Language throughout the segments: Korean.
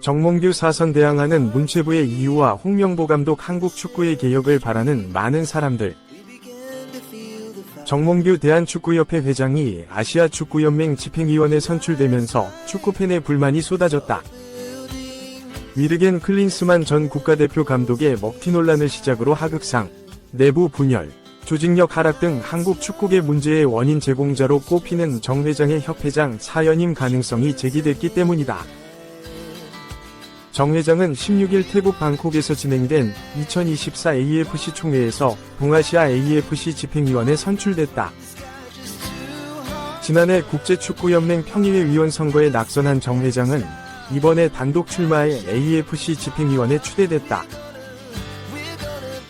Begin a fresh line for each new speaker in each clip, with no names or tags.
정몽규 사선 대항하는 문체부의 이유와 홍명보 감독 한국 축구의 개혁을 바라는 많은 사람들. 정몽규 대한축구협회 회장이 아시아축구연맹 집행위원에 선출되면서 축구팬의 불만이 쏟아졌다. 위르겐 클린스만 전 국가대표 감독의 먹튀 논란을 시작으로 하극상, 내부 분열, 조직력 하락 등 한국 축구계 문제의 원인 제공자로 꼽히는 정 회장의 협회장 사연임 가능성이 제기됐기 때문이다. 정 회장은 16일 태국 방콕에서 진행된 2024 AFC 총회에서 동아시아 AFC 집행위원에 선출됐다. 지난해 국제축구연맹 평의회 위원 선거에 낙선한 정 회장은 이번에 단독 출마해 AFC 집행위원에 추대됐다.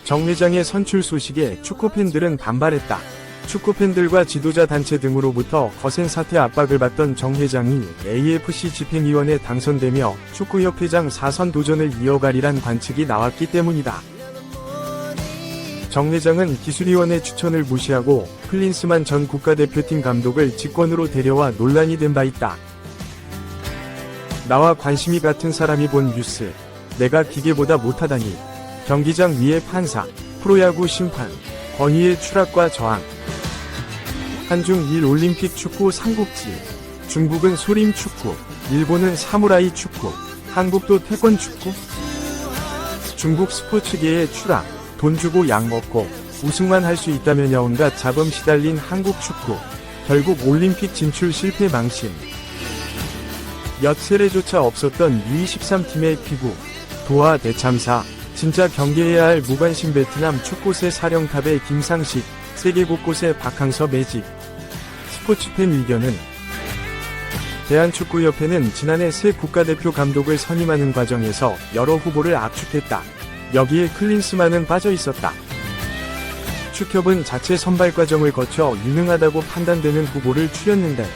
정 회장의 선출 소식에 축구팬들은 반발했다. 축구팬들과 지도자 단체 등으로부터 거센 사퇴 압박을 받던 정 회장이 AFC 집행위원에 당선되며 축구협회장 4선 도전을 이어가리란 관측이 나왔기 때문이다. 정 회장은 기술위원회 추천을 무시하고 클린스만 전 국가대표팀 감독을 직권으로 데려와 논란이 된 바 있다. 나와 관심이 같은 사람이 본 뉴스. 내가 기계보다 못하다니. 경기장 위의 판사, 프로야구 심판, 권위의 추락과 저항. 한중 일 올림픽 축구 삼국지. 중국은 소림 축구, 일본은 사무라이 축구, 한국도 태권 축구? 중국 스포츠계의 추락, 돈 주고 약 먹고 우승만 할 수 있다면 온갖 잡음 시달린 한국 축구. 결국 올림픽 진출 실패 망신. 몇 세례조차 없었던 U23팀의 피구. 도하 대참사. 진짜 경계해야 할 무관심 베트남 축구세 사령탑의 김상식. 세계 곳곳에 박항서 매직. 스포츠팬 의견은 대한축구협회는 지난해 새 국가대표 감독을 선임하는 과정에서 여러 후보를 압축했다. 여기에 클린스만은 빠져 있었다. 축협은 자체 선발 과정을 거쳐 유능하다고 판단되는 후보를 추렸는데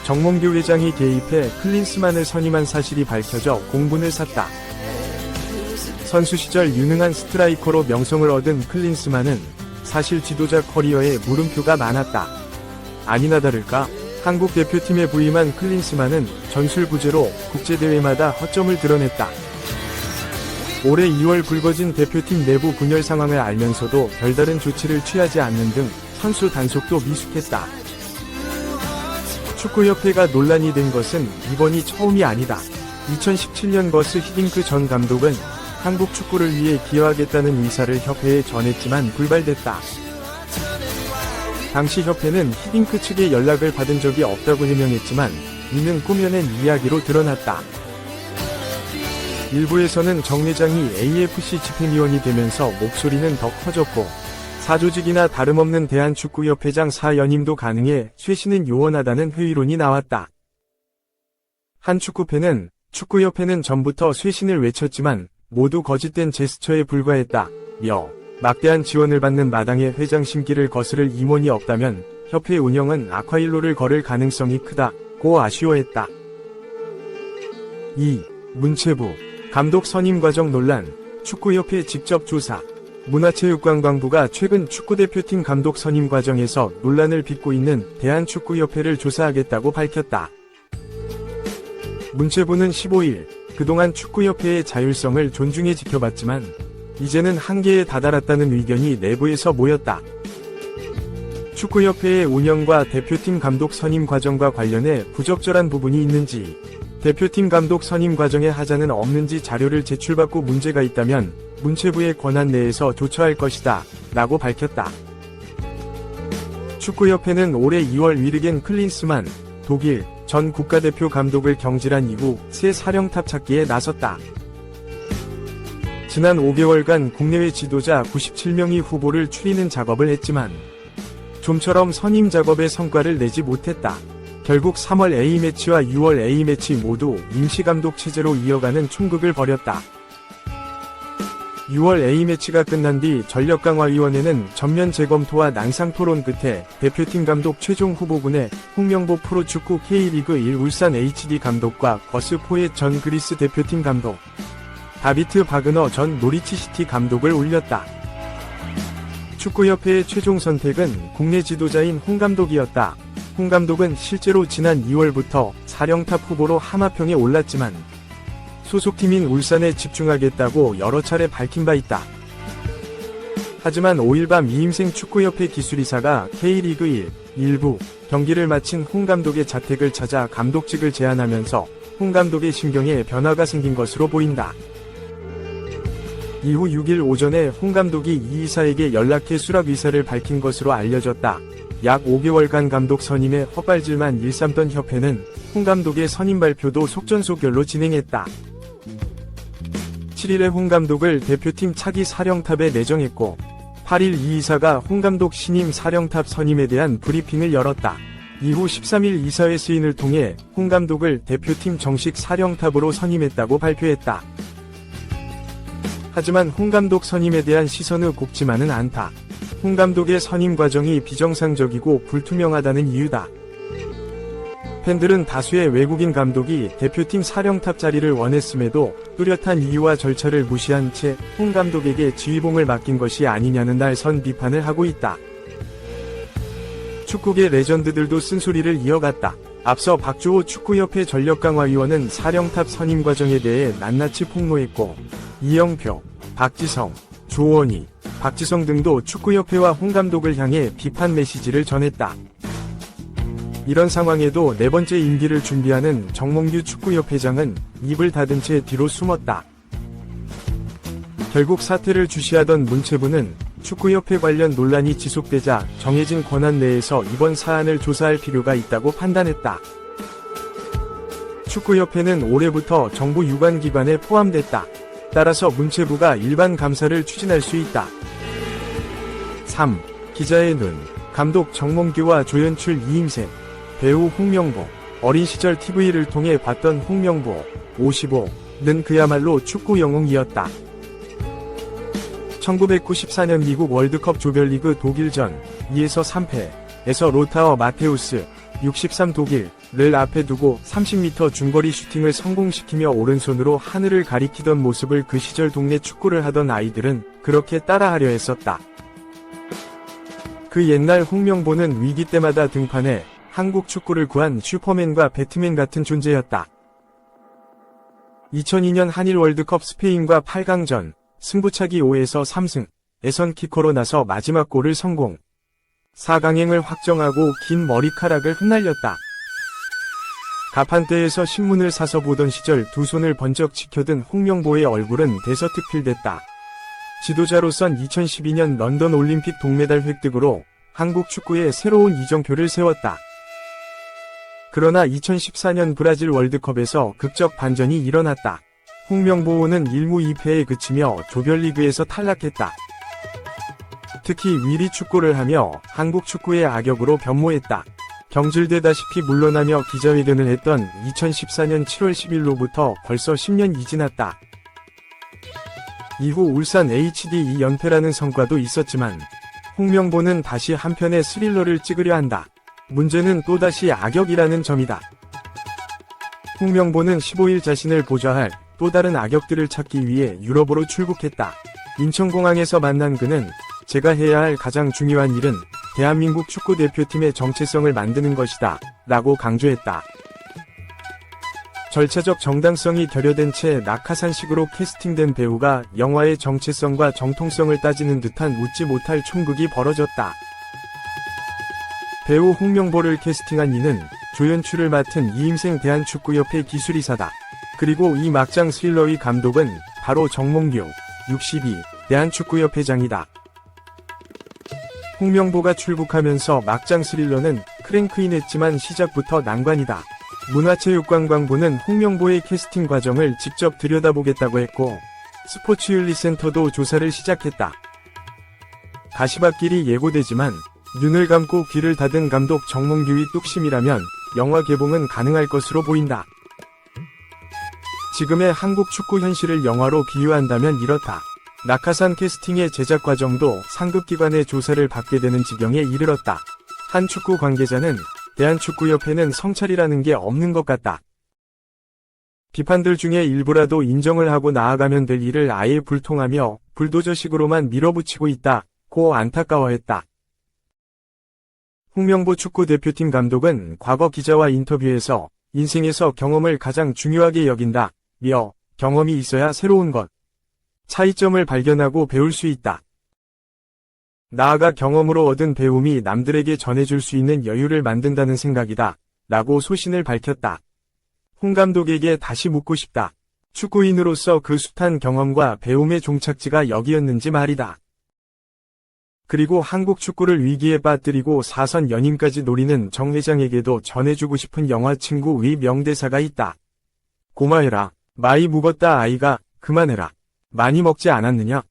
정몽규 회장이 개입해 클린스만을 선임한 사실이 밝혀져 공분을 샀다. 선수 시절 유능한 스트라이커로 명성을 얻은 클린스만은 사실 지도자 커리어에 물음표가 많았다. 아니나 다를까 한국 대표팀에 부임한 클린스만은 전술부재로 국제대회마다 허점을 드러냈다. 올해 2월 불거진 대표팀 내부 분열 상황을 알면서도 별다른 조치를 취하지 않는 등 선수 단속도 미숙했다. 축구협회가 논란이 된 것은 이번이 처음이 아니다. 2017년 버스 히딩크 전 감독은 한국 축구를 위해 기여하겠다는 의사를 협회에 전했지만 불발됐다. 당시 협회는 히딩크 측의 연락을 받은 적이 없다고 해명했지만 이는 꾸며낸 이야기로 드러났다. 일부에서는 정 회장이 AFC 집행위원이 되면서 목소리는 더 커졌고 사조직이나 다름없는 대한축구협회장 사연임도 가능해 쇄신은 요원하다는 회의론이 나왔다. 한 축구팬은 축구협회는 전부터 쇄신을 외쳤지만 모두 거짓된 제스처에 불과했다. 막대한 지원을 받는 마당에 회장 심기를 거스를 임원이 없다면 협회 운영은 악화일로를 걸을 가능성이 크다고 아쉬워했다. 2. 문체부 감독 선임 과정 논란. 축구협회 직접 조사. 문화체육관광부가 최근 축구대표팀 감독 선임 과정에서 논란을 빚고 있는 대한축구협회를 조사하겠다고 밝혔다. 문체부는 15일 그동안 축구협회의 자율성을 존중해 지켜봤지만 이제는 한계에 다다랐다는 의견이 내부에서 모였다. 축구협회의 운영과 대표팀 감독 선임 과정과 관련해 부적절한 부분이 있는지, 대표팀 감독 선임 과정에 하자는 없는지 자료를 제출받고 문제가 있다면 문체부의 권한 내에서 조처할 것이다 라고 밝혔다. 축구협회는 올해 2월 위르겐 클린스만 독일 전 국가대표 감독을 경질한 이후 새 사령탑 찾기에 나섰다. 지난 5개월간 국내외 지도자 97명이 후보를 추리는 작업을 했지만 좀처럼 선임 작업의 성과를 내지 못했다. 결국 3월 A매치와 6월 A매치 모두 임시감독 체제로 이어가는 총극을 벌였다. 6월 A매치가 끝난 뒤 전력강화위원회는 전면 재검토와 난상토론 끝에 대표팀 감독 최종 후보군에 홍명보 프로축구 K리그 1 울산 HD 감독과 거스 포엣 전 그리스 대표팀 감독, 다비트 바그너 전 노리치시티 감독을 올렸다. 축구협회의 최종 선택은 국내 지도자인 홍 감독이었다. 홍 감독은 실제로 지난 2월부터 사령탑 후보로 하마평에 올랐지만 소속팀인 울산에 집중하겠다고 여러 차례 밝힌 바 있다. 하지만 5일 밤 이임생 축구협회 기술이사가 K리그 1, 일부 경기를 마친 홍 감독의 자택을 찾아 감독직을 제안하면서 홍 감독의 심경에 변화가 생긴 것으로 보인다. 이후 6일 오전에 홍 감독이 이 이사에게 연락해 수락 의사를 밝힌 것으로 알려졌다. 약 5개월간 감독 선임에 헛발질만 일삼던 협회는 홍 감독의 선임 발표도 속전속결로 진행했다. 7일에 홍 감독을 대표팀 차기 사령탑에 내정했고 8일 이 이사가 홍 감독 신임 사령탑 선임에 대한 브리핑을 열었다. 이후 13일 이사회 스인을 통해 홍 감독을 대표팀 정식 사령탑으로 선임했다고 발표했다. 하지만 홍 감독 선임에 대한 시선은 곱지만은 않다. 홍 감독의 선임 과정이 비정상적이고 불투명하다는 이유다. 팬들은 다수의 외국인 감독이 대표팀 사령탑 자리를 원했음에도 뚜렷한 이유와 절차를 무시한 채 홍 감독에게 지휘봉을 맡긴 것이 아니냐는 날선 비판을 하고 있다. 축구계 레전드들도 쓴소리를 이어갔다. 앞서 박주호 축구협회 전력강화위원은 사령탑 선임 과정에 대해 낱낱이 폭로했고 이영표, 박지성, 조원희, 박지성 등도 축구협회와 홍 감독을 향해 비판 메시지를 전했다. 이런 상황에도 네 번째 임기를 준비하는 정몽규 축구협회장은 입을 닫은 채 뒤로 숨었다. 결국 사퇴를 주시하던 문체부는 축구협회 관련 논란이 지속되자 정해진 권한 내에서 이번 사안을 조사할 필요가 있다고 판단했다. 축구협회는 올해부터 정부 유관기관에 포함됐다. 따라서 문체부가 일반 감사를 추진할 수 있다. 3. 기자의 눈. 감독 정몽규와 조연출 이임생. 배우 홍명보. 어린 시절 TV를 통해 봤던 홍명보, 55는 그야말로 축구 영웅이었다. 1994년 미국 월드컵 조별리그 독일전 2에서 3패에서 로타어 마테우스 63 독일을 앞에 두고 30m 중거리 슈팅을 성공시키며 오른손으로 하늘을 가리키던 모습을 그 시절 동네 축구를 하던 아이들은 그렇게 따라하려 했었다. 그 옛날 홍명보는 위기 때마다 등판해 한국 축구를 구한 슈퍼맨과 배트맨 같은 존재였다. 2002년 한일 월드컵 스페인과 8강전 승부차기 5에서 3승, 에선 키커로 나서 마지막 골을 성공. 4강행을 확정하고 긴 머리카락을 흩날렸다. 가판대에서 신문을 사서 보던 시절 두 손을 번쩍 지켜든 홍명보의 얼굴은 대서특필됐다. 지도자로선 2012년 런던 올림픽 동메달 획득으로 한국 축구에 새로운 이정표를 세웠다. 그러나 2014년 브라질 월드컵에서 극적 반전이 일어났다. 홍명보는 1무 2패에 그치며 조별리그에서 탈락했다. 특히 위리 축구를 하며 한국 축구의 악역으로 변모했다. 경질되다시피 물러나며 기자회견을 했던 2014년 7월 10일로부터 벌써 10년이 지났다. 이후 울산 HD 2연패라는 성과도 있었지만 홍명보는 다시 한 편의 스릴러를 찍으려 한다. 문제는 또다시 악역이라는 점이다. 홍명보는 15일 자신을 보좌할 또 다른 악역들을 찾기 위해 유럽으로 출국했다. 인천공항에서 만난 그는 제가 해야 할 가장 중요한 일은 대한민국 축구대표팀의 정체성을 만드는 것이다 라고 강조했다. 절차적 정당성이 결여된 채 낙하산식으로 캐스팅된 배우가 영화의 정체성과 정통성을 따지는 듯한 웃지 못할 총극이 벌어졌다. 배우 홍명보를 캐스팅한 이는 조연출을 맡은 이임생 대한축구협회 기술이사다. 그리고 이 막장 스릴러의 감독은 바로 정몽규, 62, 대한축구협회장이다. 홍명보가 출국하면서 막장 스릴러는 크랭크인했지만 시작부터 난관이다. 문화체육관광부는 홍명보의 캐스팅 과정을 직접 들여다보겠다고 했고 스포츠윤리센터도 조사를 시작했다. 가시밭길이 예고되지만 눈을 감고 귀를 닫은 감독 정몽규의 뚝심이라면 영화 개봉은 가능할 것으로 보인다. 지금의 한국 축구 현실을 영화로 비유한다면 이렇다. 낙하산 캐스팅의 제작 과정도 상급기관의 조사를 받게 되는 지경에 이르렀다. 한 축구 관계자는 대한축구협회는 성찰이라는 게 없는 것 같다. 비판들 중에 일부라도 인정을 하고 나아가면 될 일을 아예 불통하며 불도저식으로만 밀어붙이고 있다고 안타까워했다. 홍명보 축구대표팀 감독은 과거 기자와 인터뷰에서 인생에서 경험을 가장 중요하게 여긴다며 경험이 있어야 새로운 것. 차이점을 발견하고 배울 수 있다. 나아가 경험으로 얻은 배움이 남들에게 전해줄 수 있는 여유를 만든다는 생각이다. 라고 소신을 밝혔다. 홍 감독에게 다시 묻고 싶다. 축구인으로서 그 숱한 경험과 배움의 종착지가 여기였는지 말이다. 그리고 한국 축구를 위기에 빠뜨리고 4선 연임까지 노리는 정 회장에게도 전해주고 싶은 영화 친구의 명대사가 있다. 고마해라. 많이 묵었다 아이가. 그만해라. 많이 먹지 않았느냐?